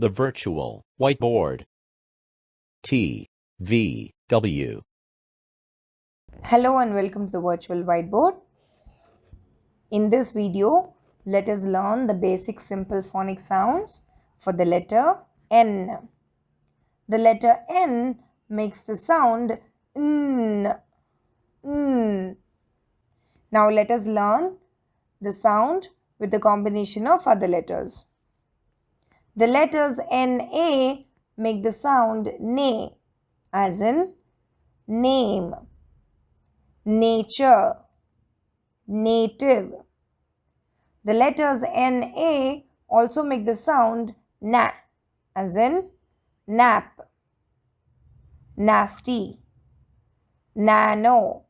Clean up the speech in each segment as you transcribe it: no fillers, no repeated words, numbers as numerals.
the virtual whiteboard. TVW. Hello and welcome to the virtual whiteboard. In this video, let us learn the basic simple phonic sounds for the letter N. The letter N makes the sound N. N. Now let us learn the sound with the combination of other letters. The letters NA make the sound NE, as in name, nature, native. The letters NA also make the sound NA, as in nap, nasty, nano.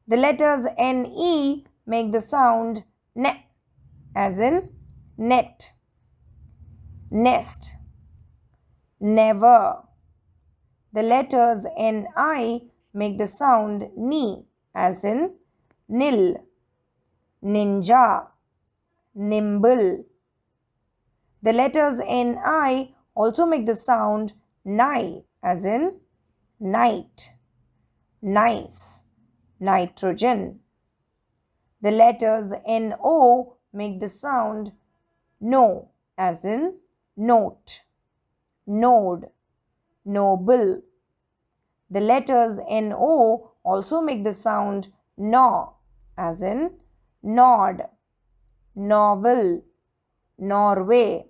The letters NE make the sound NE, as in net, nest, never. The letters NI make the sound NI, as in nil, ninja, nimble. The letters NI also make the sound NI, as in night, nice, nitrogen. The letters NO make the sound NO, as in note, node, noble. The letters NO also make the sound NO, as in nod, novel, Norway.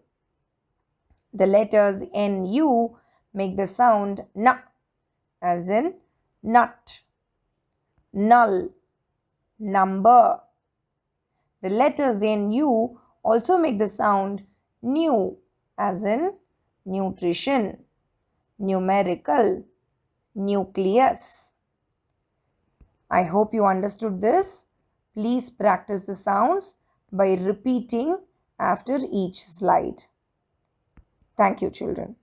The letters NU make the sound N, as in nut, null, number. The letters NU also make the sound new, as in nutrition, numerical, nucleus. I hope you understood this. Please practice the sounds by repeating after each slide. Thank you, children.